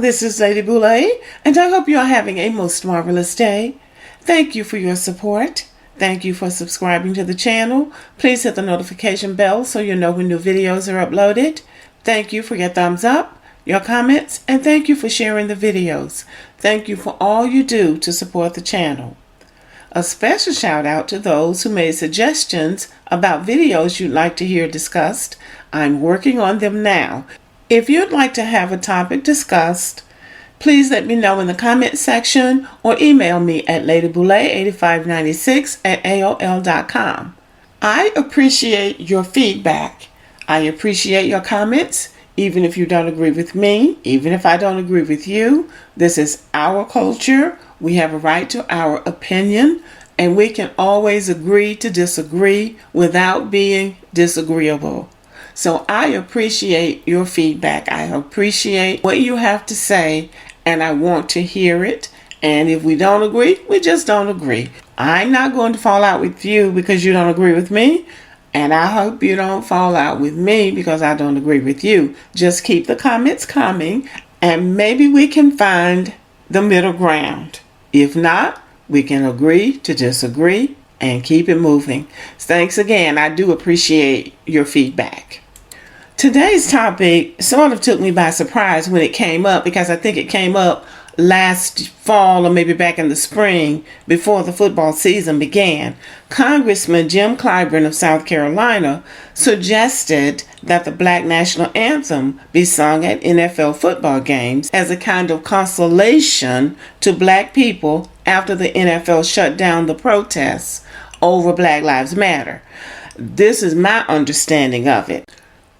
this is Lady Boulay, and I hope you are having a most marvelous day. Thank you for your support. Thank you for subscribing to the channel. Please hit the notification bell so you know when new videos are uploaded. Thank you for your thumbs up, your comments, and thank you for sharing the videos. Thank you for all you do to support the channel. A special shout out to those who made suggestions about videos you'd like to hear discussed. I'm working on them now. If you'd like to have a topic discussed, please let me know in the comment section or email me at ladyboulay8596@aol.com. I appreciate your feedback. I appreciate your comments, even if you don't agree with me, even if I don't agree with you. This is our culture. We have a right to our opinion, and we can always agree to disagree without being disagreeable. So I appreciate your feedback. I appreciate what you have to say, and I want to hear it. And if we don't agree, we just don't agree. I'm not going to fall out with you because you don't agree with me, and I hope you don't fall out with me because I don't agree with you. Just keep the comments coming, and maybe we can find the middle ground. If not, we can agree to disagree and keep it moving. Thanks again. I do appreciate your feedback. Today's topic sort of took me by surprise when it came up, because I think it came up last fall or maybe back in the spring before the football season began. Congressman Jim Clyburn of South Carolina suggested that the Black National Anthem be sung at NFL football games as a kind of consolation to Black people after the NFL shut down the protests over Black Lives Matter. This is my understanding of it.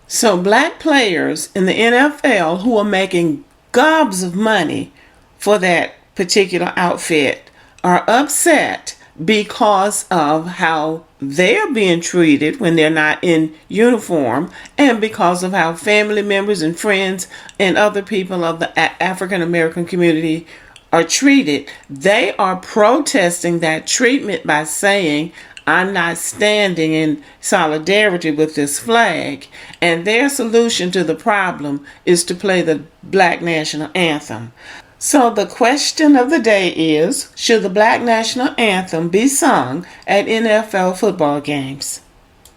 So Black players in the NFL who are making gobs of money for that particular outfit are upset because of how they're being treated when they're not in uniform, and because of how family members and friends and other people of the African American community are treated. They are protesting that treatment by saying, I'm not standing in solidarity with this flag. And their solution to the problem is to play the Black National Anthem. So the question of the day is, should the Black National Anthem be sung at NFL football games?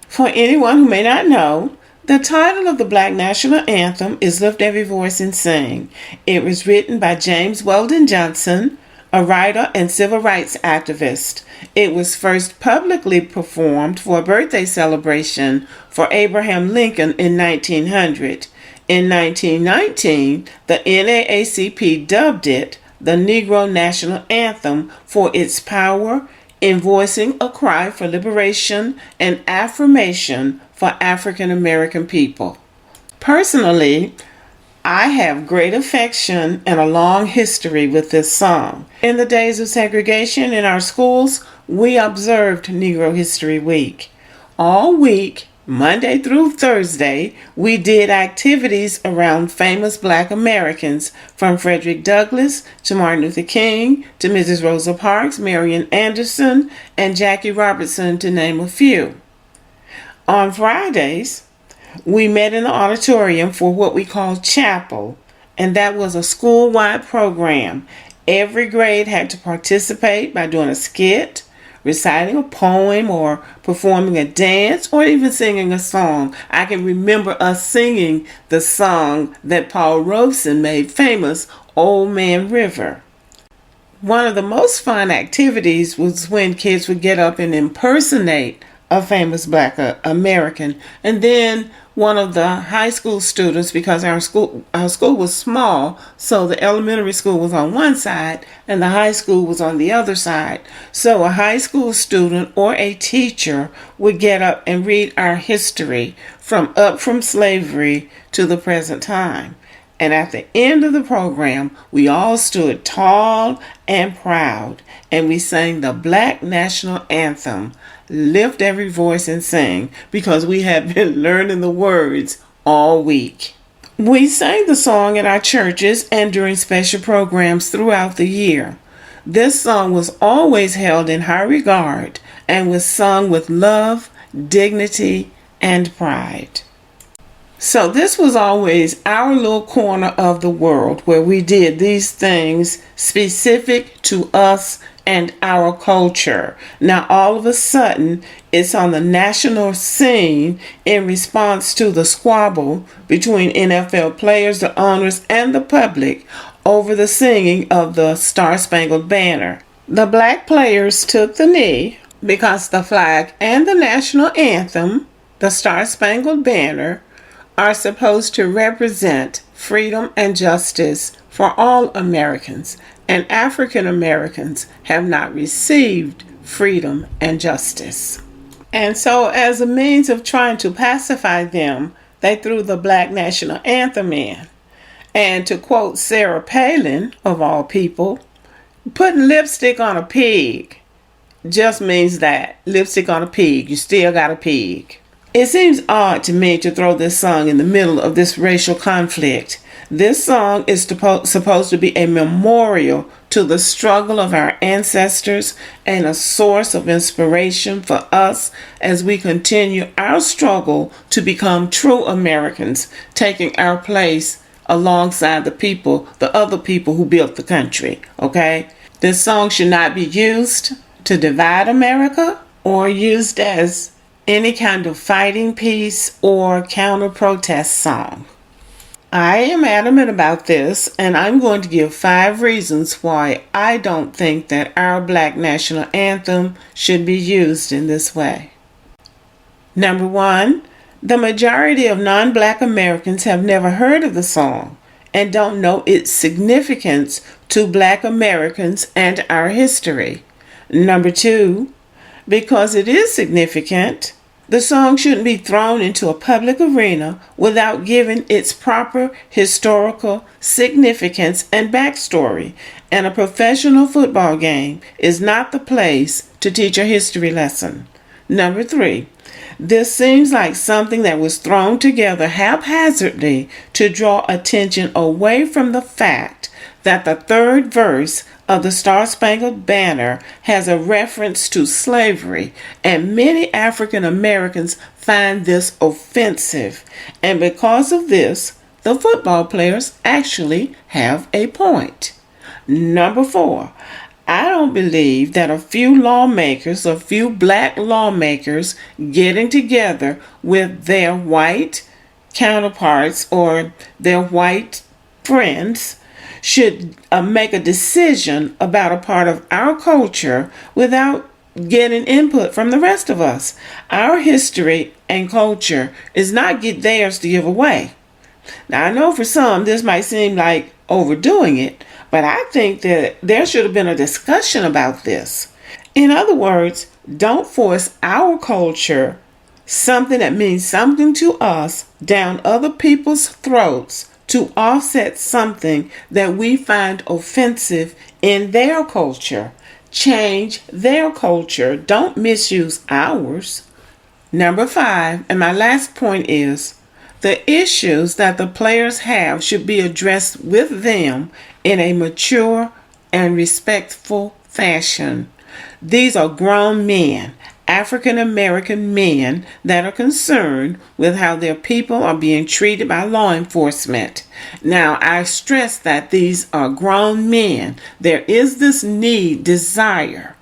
For anyone who may not know, the title of the Black National Anthem is Lift Every Voice and Sing. It was written by James Weldon Johnson, a writer and civil rights activist. It was first publicly performed for a birthday celebration for Abraham Lincoln in 1900. In 1919, the NAACP dubbed it the Negro National Anthem for its power in voicing a cry for liberation and affirmation for African American people. Personally, I have great affection and a long history with this song. In the days of segregation in our schools, we observed Negro History Week. All week, Monday through Thursday, we did activities around famous Black Americans, from Frederick Douglass to Martin Luther King to Mrs. Rosa Parks, Marian Anderson, and Jackie Robinson, to name a few. On Fridays, we met in the auditorium for what we call chapel, and that was a school-wide program. Every grade had to participate by doing a skit, reciting a poem, or performing a dance, or even singing a song. I can remember us singing the song that Paul Robeson made famous, Old Man River. One of the most fun activities was when kids would get up and impersonate a famous Black American. And then one of the high school students, because our school was small, so the elementary school was on one side and the high school was on the other side. So a high school student or a teacher would get up and read our history from slavery to the present time. And at the end of the program, we all stood tall and proud, and we sang the Black National Anthem, Lift Every Voice and Sing, because we had been learning the words all week. We sang the song at our churches and during special programs throughout the year. This song was always held in high regard and was sung with love, dignity, and pride. So this was always our little corner of the world where we did these things specific to us and our culture. Now all of a sudden it's on the national scene in response to the squabble between NFL players, the owners, and the public over the singing of the Star-Spangled Banner. The black players took the knee because the flag and the national anthem, the Star-Spangled Banner, are supposed to represent freedom and justice for all Americans, and African Americans have not received freedom and justice. And so, as a means of trying to pacify them, they threw the Black National Anthem in. And to quote Sarah Palin, of all people, putting lipstick on a pig just means that. Lipstick on a pig, you still got a pig. It seems odd to me to throw this song in the middle of this racial conflict. This song is supposed to be a memorial to the struggle of our ancestors and a source of inspiration for us as we continue our struggle to become true Americans, taking our place alongside the other people who built the country, okay? This song should not be used to divide America or used as any kind of fighting piece or counter-protest song. I am adamant about this, and I'm going to give 5 reasons why I don't think that our Black National Anthem should be used in this way. Number 1, the majority of non-Black Americans have never heard of the song and don't know its significance to Black Americans and our history. Number 2, because it is significant, the song shouldn't be thrown into a public arena without giving its proper historical significance and backstory. And a professional football game is not the place to teach a history lesson. Number 3, this seems like something that was thrown together haphazardly to draw attention away from the fact that the 3rd verse of the Star-Spangled Banner has a reference to slavery, and many African Americans find this offensive. And because of this, the football players actually have a point. Number 4, I don't believe that a few black lawmakers getting together with their white counterparts or their white friends should make a decision about a part of our culture without getting input from the rest of us. Our history and culture is not theirs to give away. Now, I know for some this might seem like overdoing it, but I think that there should have been a discussion about this. In other words, don't force our culture, something that means something to us, down other people's throats to offset something that we find offensive in their culture. Change their culture. Don't misuse ours. Number 5, and my last point is, the issues that the players have should be addressed with them in a mature and respectful fashion. These are grown men, African American men, that are concerned with how their people are being treated by law enforcement. Now, I stress that these are grown men. There is this desire,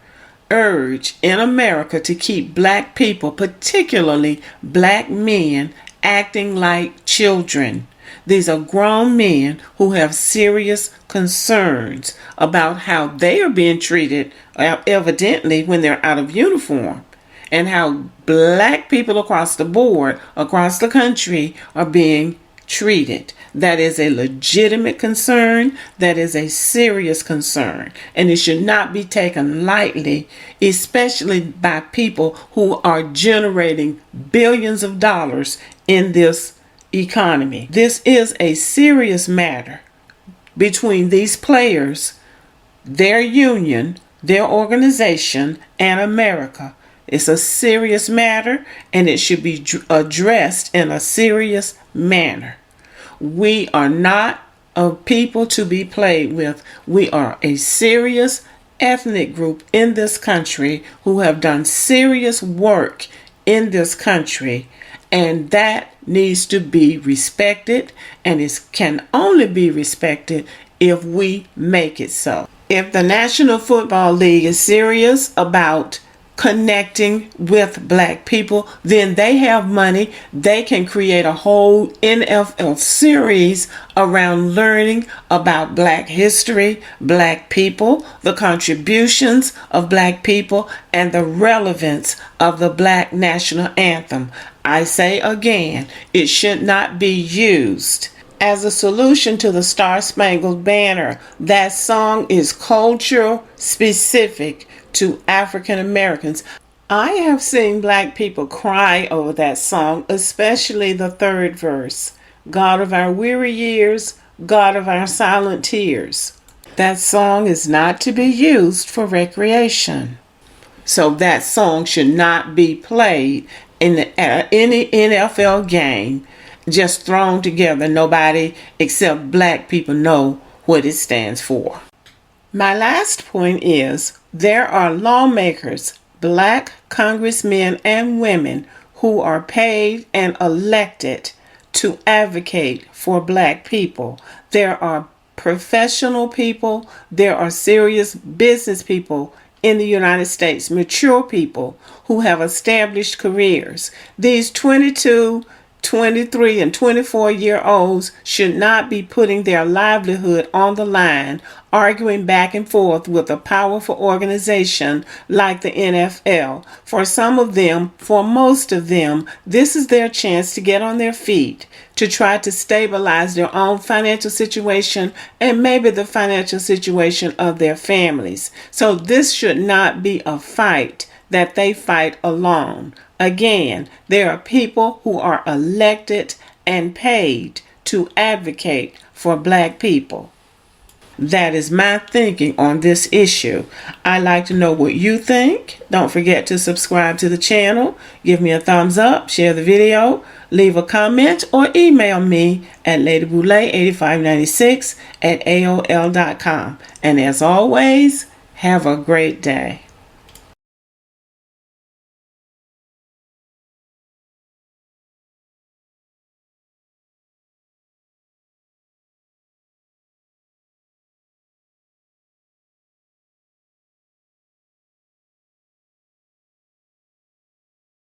urge in America to keep black people, particularly black men, acting like children. These are grown men who have serious concerns about how they are being treated, evidently, when they're out of uniform, and how black people across the board, across the country, are being treated. That is a legitimate concern. That is a serious concern. And it should not be taken lightly, especially by people who are generating billions of dollars in this economy. This is a serious matter between these players, their union, their organization, and America. It's a serious matter, and it should be addressed in a serious manner. We are not a people to be played with. We are a serious ethnic group in this country who have done serious work in this country, and that needs to be respected, and it can only be respected if we make it so. If the National Football League is serious about connecting with black people, then they have money. They can create a whole NFL series around learning about black history, black people, the contributions of black people, and the relevance of the Black National Anthem. I say again, it should not be used as a solution to the Star-Spangled Banner. That song is cultural specific to African Americans. I have seen black people cry over that song, especially the third verse. God of our weary years, God of our silent tears. That song is not to be used for recreation. So that song should not be played in any NFL game, just thrown together. Nobody except black people know what it stands for. My last point is there are lawmakers, black congressmen and women, who are paid and elected to advocate for black people. There are professional people, there are serious business people in the United States, mature people who have established careers. These 22, 23, and 24-year-olds should not be putting their livelihood on the line, arguing back and forth with a powerful organization like the NFL. For some of them, for most of them, this is their chance to get on their feet, to try to stabilize their own financial situation and maybe the financial situation of their families. So this should not be a fight that they fight alone. Again, there are people who are elected and paid to advocate for black people. That is my thinking on this issue. I'd like to know what you think. Don't forget to subscribe to the channel, give me a thumbs up, share the video, leave a comment, or email me at ladyboulay8596@aol.com. And as always, have a great day.